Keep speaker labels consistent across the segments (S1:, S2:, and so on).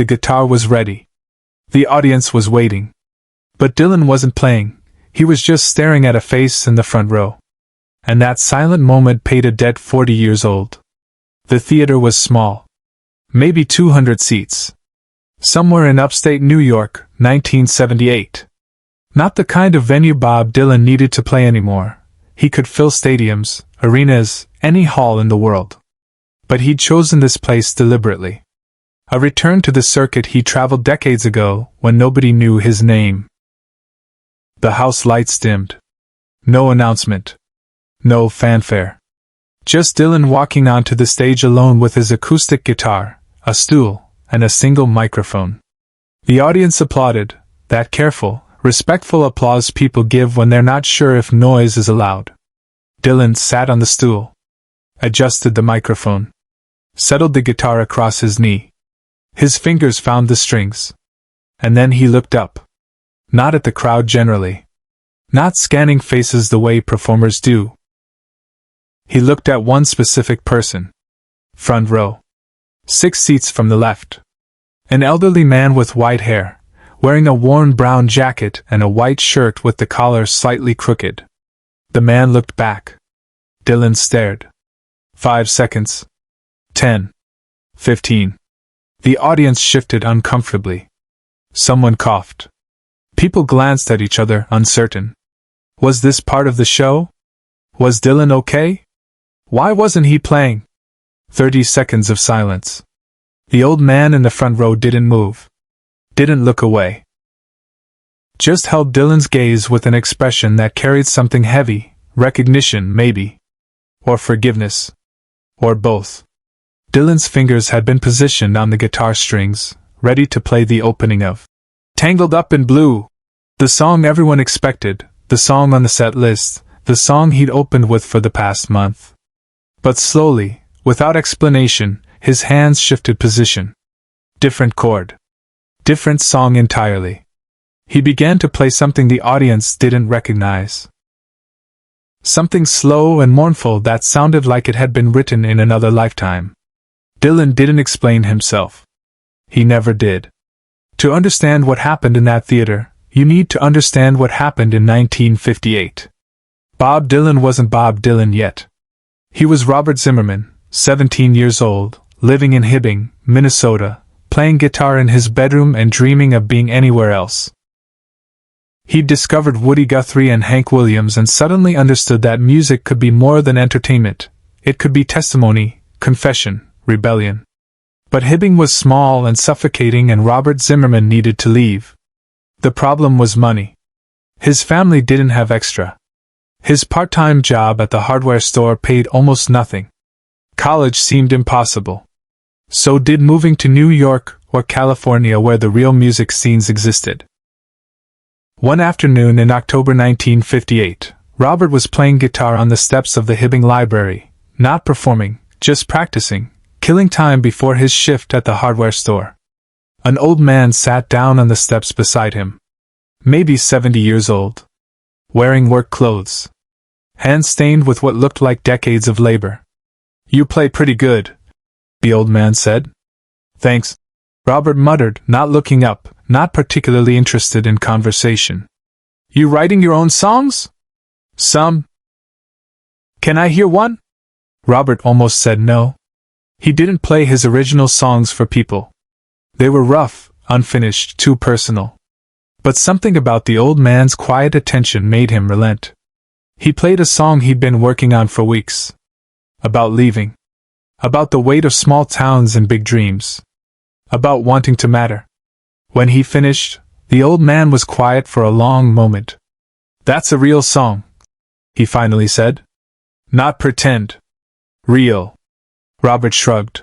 S1: The guitar was ready. The audience was waiting. But Dylan wasn't playing, he was just staring at a face in the front row. And that silent moment paid a debt 40 years old. The theater was small. Maybe 200 seats. Somewhere in upstate New York, 1978. Not the kind of venue Bob Dylan needed to play anymore. He could fill stadiums, arenas, any hall in the world. But he'd chosen this place deliberately. A return to the circuit he traveled decades ago, when nobody knew his name. The house lights dimmed. No announcement. No fanfare. Just Dylan walking onto the stage alone with his acoustic guitar, a stool, and a single microphone. The audience applauded, that careful, respectful applause people give when they're not sure if noise is allowed. Dylan sat on the stool, adjusted the microphone, settled the guitar across his knee. His fingers found the strings. And then he looked up. Not at the crowd generally. Not scanning faces the way performers do. He looked at one specific person. Front row. 6 seats from the left. An elderly man with white hair, wearing a worn brown jacket and a white shirt with the collar slightly crooked. The man looked back. Dylan stared. 5 seconds. 10. 15. The audience shifted uncomfortably. Someone coughed. People glanced at each other, uncertain. Was this part of the show? Was Dylan okay? Why wasn't he playing? 30 seconds of silence. The old man in the front row didn't move. Didn't look away. Just held Dylan's gaze with an expression that carried something heavy, recognition maybe. Or forgiveness. Or both. Dylan's fingers had been positioned on the guitar strings, ready to play the opening of Tangled Up in Blue, the song everyone expected, the song on the set list, the song he'd opened with for the past month. But slowly, without explanation, his hands shifted position. Different chord. Different song entirely. He began to play something the audience didn't recognize. Something slow and mournful that sounded like it had been written in another lifetime. Dylan didn't explain himself. He never did. To understand what happened in that theater, you need to understand what happened in 1958. Bob Dylan wasn't Bob Dylan yet. He was Robert Zimmerman, 17 years old, living in Hibbing, Minnesota, playing guitar in his bedroom and dreaming of being anywhere else. He'd discovered Woody Guthrie and Hank Williams and suddenly understood that music could be more than entertainment. It could be testimony, confession, rebellion. But Hibbing was small and suffocating and Robert Zimmerman needed to leave. The problem was money. His family didn't have extra. His part-time job at the hardware store paid almost nothing. College seemed impossible. So did moving to New York or California where the real music scenes existed. One afternoon in October 1958, Robert was playing guitar on the steps of the Hibbing Library, not performing, just practicing, killing time before his shift at the hardware store. An old man sat down on the steps beside him. Maybe 70 years old. Wearing work clothes. Hands stained with what looked like decades of labor. "You play pretty good," the old man said. "Thanks," Robert muttered, not looking up, not particularly interested in conversation. "You writing your own songs?" "Some." "Can I hear one?" Robert almost said no. He didn't play his original songs for people. They were rough, unfinished, too personal. But something about the old man's quiet attention made him relent. He played a song he'd been working on for weeks. About leaving. About the weight of small towns and big dreams. About wanting to matter. When he finished, the old man was quiet for a long moment. "That's a real song," he finally said. "Not pretend. Real." Robert shrugged.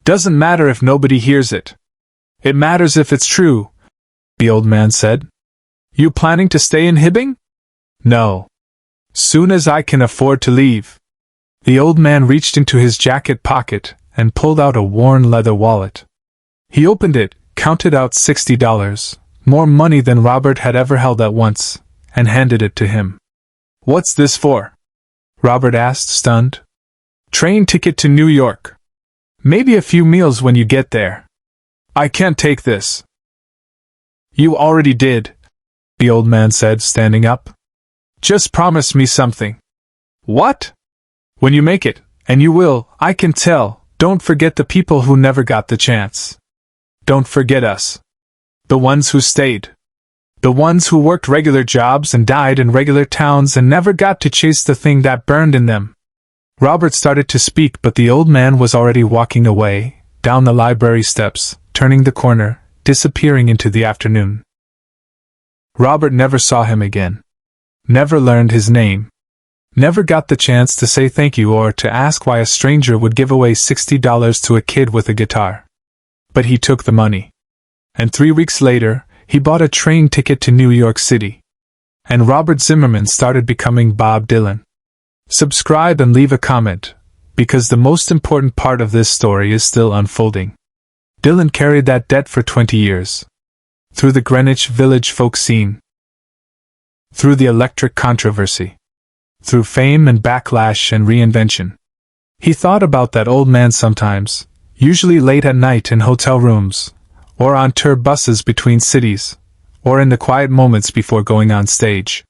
S1: "Doesn't matter if nobody hears it. It matters if it's true," the old man said. "You planning to stay in Hibbing?" "No. Soon as I can afford to leave." The old man reached into his jacket pocket and pulled out a worn leather wallet. He opened it, counted out $60, more money than Robert had ever held at once, and handed it to him. "What's this for?" Robert asked, stunned. "Train ticket to New York. Maybe a few meals when you get there." I can't take this. You already did, the old man said, standing up. Just promise me something. What? When you make it, and you will, I can tell, don't forget the people who never got the chance. Don't forget us. The ones who stayed. The ones who worked regular jobs and died in regular towns and never got to chase the thing that burned in them. Robert started to speak, but the old man was already walking away, down the library steps, turning the corner, disappearing into the afternoon. Robert never saw him again. Never learned his name. Never got the chance to say thank you or to ask why a stranger would give away $60 to a kid with a guitar. But he took the money. And 3 weeks later, he bought a train ticket to New York City. And Robert Zimmerman started becoming Bob Dylan. Subscribe and leave a comment, because the most important part of this story is still unfolding. Dylan carried that debt for 20 years. Through the Greenwich Village folk scene. Through the electric controversy. Through fame and backlash and reinvention. He thought about that old man sometimes, usually late at night in hotel rooms, or on tour buses between cities, or in the quiet moments before going on stage.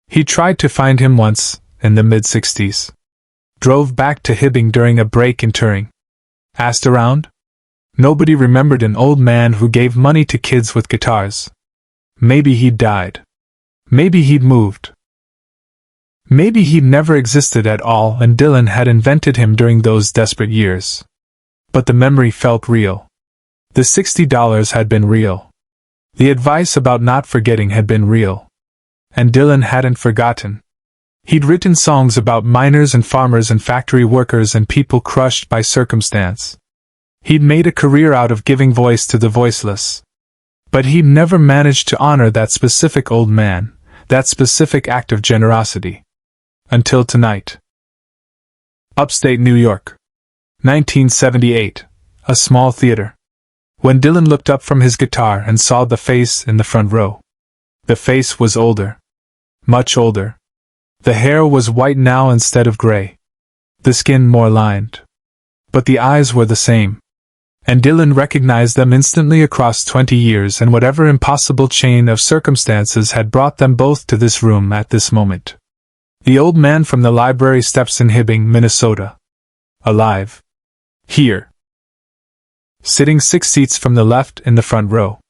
S1: He tried to find him once, in the mid-60s. Drove back to Hibbing during a break in touring. Asked around? Nobody remembered an old man who gave money to kids with guitars. Maybe he'd died. Maybe he'd moved. Maybe he'd never existed at all and Dylan had invented him during those desperate years. But the memory felt real. The $60 had been real. The advice about not forgetting had been real. And Dylan hadn't forgotten. He'd written songs about miners and farmers and factory workers and people crushed by circumstance. He'd made a career out of giving voice to the voiceless. But he'd never managed to honor that specific old man, that specific act of generosity. Until tonight. Upstate New York. 1978. A small theater. When Dylan looked up from his guitar and saw the face in the front row. The face was older. Much older. The hair was white now instead of gray. The skin more lined. But the eyes were the same. And Dylan recognized them instantly across 20 years and whatever impossible chain of circumstances had brought them both to this room at this moment. The old man from the library steps in Hibbing, Minnesota. Alive. Here. Sitting 6 seats from the left in the front row.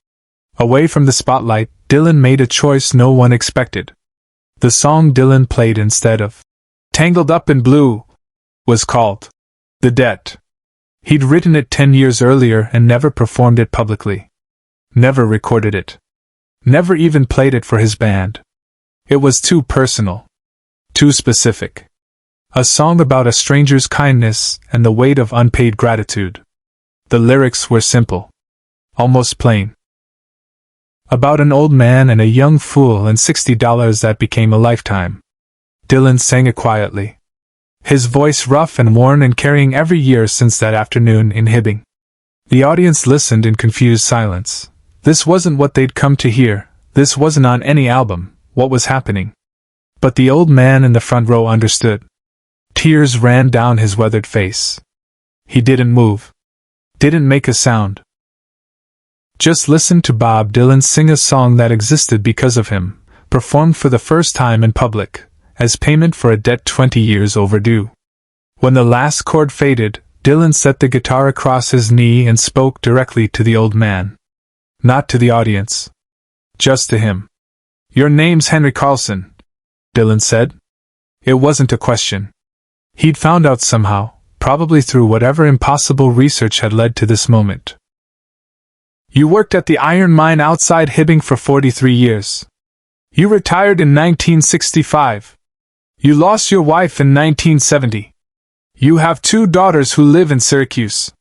S1: Away from the spotlight, Dylan made a choice no one expected. The song Dylan played instead of Tangled Up in Blue was called The Debt. He'd written it 10 years earlier and never performed it publicly. Never recorded it. Never even played it for his band. It was too personal. Too specific. A song about a stranger's kindness and the weight of unpaid gratitude. The lyrics were simple. Almost plain. About an old man and a young fool and $60 that became a lifetime. Dylan sang it quietly. His voice rough and worn and carrying every year since that afternoon in Hibbing. The audience listened in confused silence. This wasn't what they'd come to hear. This wasn't on any album. What was happening? But the old man in the front row understood. Tears ran down his weathered face. He didn't move. Didn't make a sound. Just listened to Bob Dylan sing a song that existed because of him, performed for the first time in public, as payment for a debt 20 years overdue. When the last chord faded, Dylan set the guitar across his knee and spoke directly to the old man. Not to the audience. Just to him. Your name's Henry Carlson, Dylan said. It wasn't a question. He'd found out somehow, probably through whatever impossible research had led to this moment. You worked at the iron mine outside Hibbing for 43 years. You retired in 1965. You lost your wife in 1970. You have 2 daughters who live in Syracuse.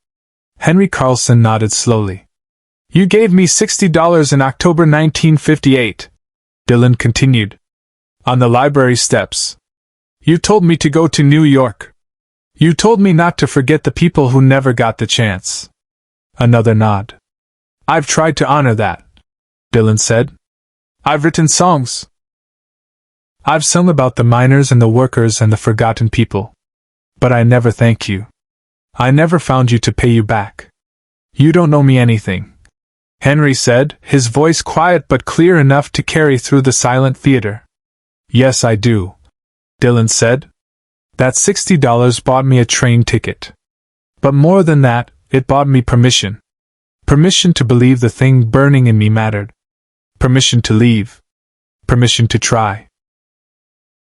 S1: Henry Carlson nodded slowly. You gave me $60 in October 1958, Dylan continued. On the library steps. You told me to go to New York. You told me not to forget the people who never got the chance. Another nod. I've tried to honor that, Dylan said. I've written songs. I've sung about the miners and the workers and the forgotten people. But I never thank you. I never found you to pay you back. You don't owe me anything, Henry said, his voice quiet but clear enough to carry through the silent theater. Yes, I do, Dylan said. That $60 bought me a train ticket. But more than that, it bought me permission. Permission to believe the thing burning in me mattered. Permission to leave. Permission to try.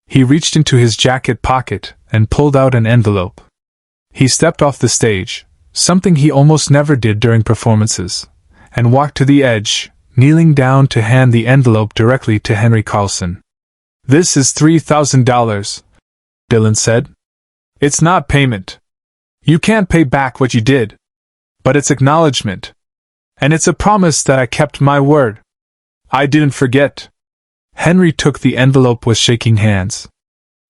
S1: He reached into his jacket pocket and pulled out an envelope. He stepped off the stage, something he almost never did during performances, and walked to the edge, kneeling down to hand the envelope directly to Henry Carlson. This is $3,000, Dylan said. It's not payment. You can't pay back what you did. But it's acknowledgement. And it's a promise that I kept my word. I didn't forget. Henry took the envelope with shaking hands.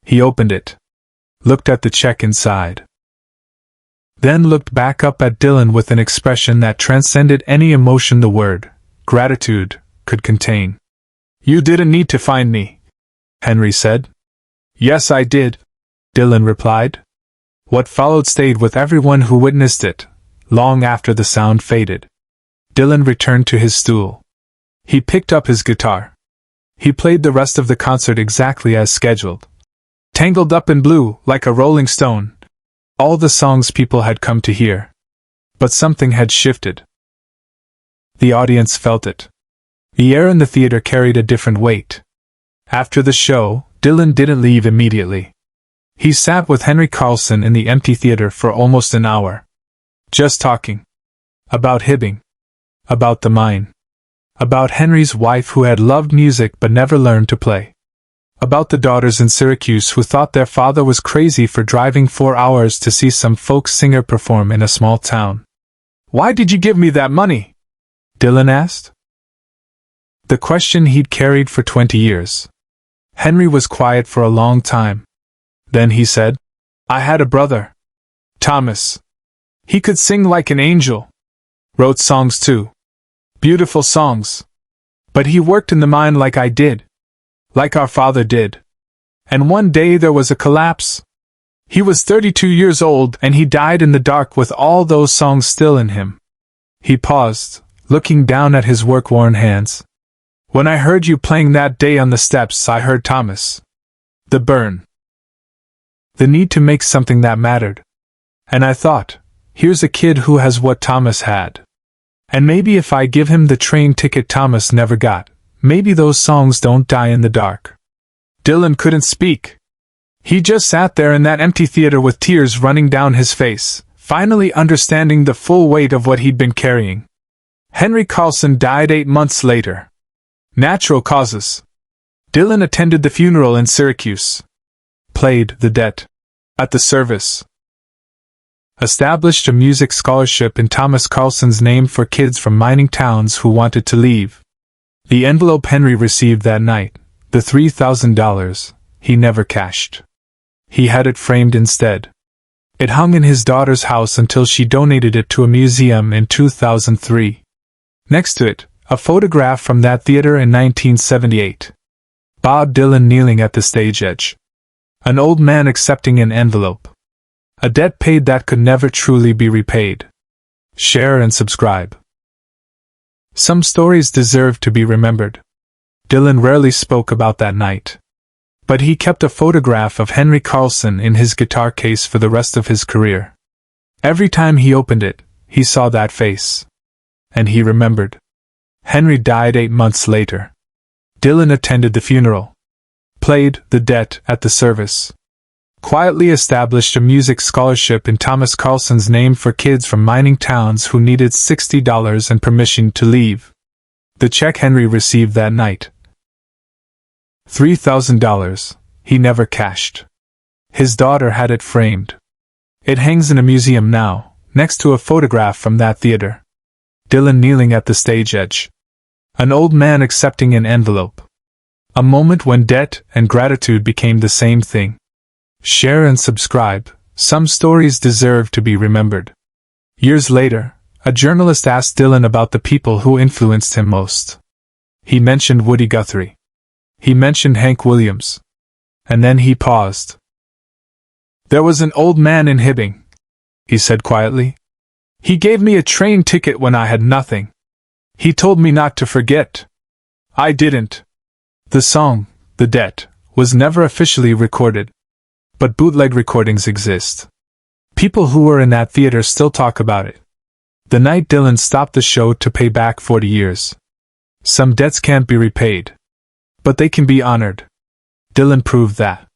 S1: He opened it, looked at the check inside, then looked back up at Dylan with an expression that transcended any emotion the word gratitude could contain. You didn't need to find me, Henry said. Yes, I did, Dylan replied. What followed stayed with everyone who witnessed it, long after the sound faded. Dylan returned to his stool. He picked up his guitar. He played the rest of the concert exactly as scheduled. Tangled up in blue, like a rolling stone. All the songs people had come to hear. But something had shifted. The audience felt it. The air in the theater carried a different weight. After the show, Dylan didn't leave immediately. He sat with Henry Carlson in the empty theater for almost an hour. Just talking. About Hibbing. About the mine. About Henry's wife who had loved music but never learned to play. About the daughters in Syracuse who thought their father was crazy for driving 4 hours to see some folk singer perform in a small town. Why did you give me that money? Dylan asked. The question he'd carried for 20 years. Henry was quiet for a long time. Then he said, I had a brother. Thomas. He could sing like an angel. Wrote songs too. Beautiful songs. But he worked in the mine like I did. Like our father did. And one day there was a collapse. He was 32 years old and he died in the dark with all those songs still in him. He paused, looking down at his work-worn hands. When I heard you playing that day on the steps, I heard Thomas. The burn. The need to make something that mattered. And I thought, here's a kid who has what Thomas had. And maybe if I give him the train ticket Thomas never got, maybe those songs don't die in the dark. Dylan couldn't speak. He just sat there in that empty theater with tears running down his face, finally understanding the full weight of what he'd been carrying. Henry Carlson died 8 months later. Natural causes. Dylan attended the funeral in Syracuse. Played the debt. At the service. Established a music scholarship in Thomas Carlson's name for kids from mining towns who wanted to leave. The envelope Henry received that night, the $3,000, he never cashed. He had it framed instead. It hung in his daughter's house until she donated it to a museum in 2003. Next to it, a photograph from that theater in 1978. Bob Dylan kneeling at the stage edge. An old man accepting an envelope. A debt paid that could never truly be repaid. Share and subscribe. Some stories deserve to be remembered. Dylan rarely spoke about that night. But he kept a photograph of Henry Carlson in his guitar case for the rest of his career. Every time he opened it, he saw that face. And he remembered. Henry died 8 months later. Dylan attended the funeral. Played the debt at the service. Quietly established a music scholarship in Thomas Carlson's name for kids from mining towns who needed $60 and permission to leave. The check Henry received that night. $3,000, he never cashed. His daughter had it framed. It hangs in a museum now, next to a photograph from that theater. Dylan kneeling at the stage edge. An old man accepting an envelope. A moment when debt and gratitude became the same thing. Share and subscribe. Some stories deserve to be remembered. Years later, a journalist asked Dylan about the people who influenced him most. He mentioned Woody Guthrie. He mentioned Hank Williams. And then he paused. There was an old man in Hibbing, he said quietly. He gave me a train ticket when I had nothing. He told me not to forget. I didn't. The song, The Debt, was never officially recorded. But bootleg recordings exist. People who were in that theater still talk about it. The night Dylan stopped the show to pay back 40 years. Some debts can't be repaid. But they can be honored. Dylan proved that.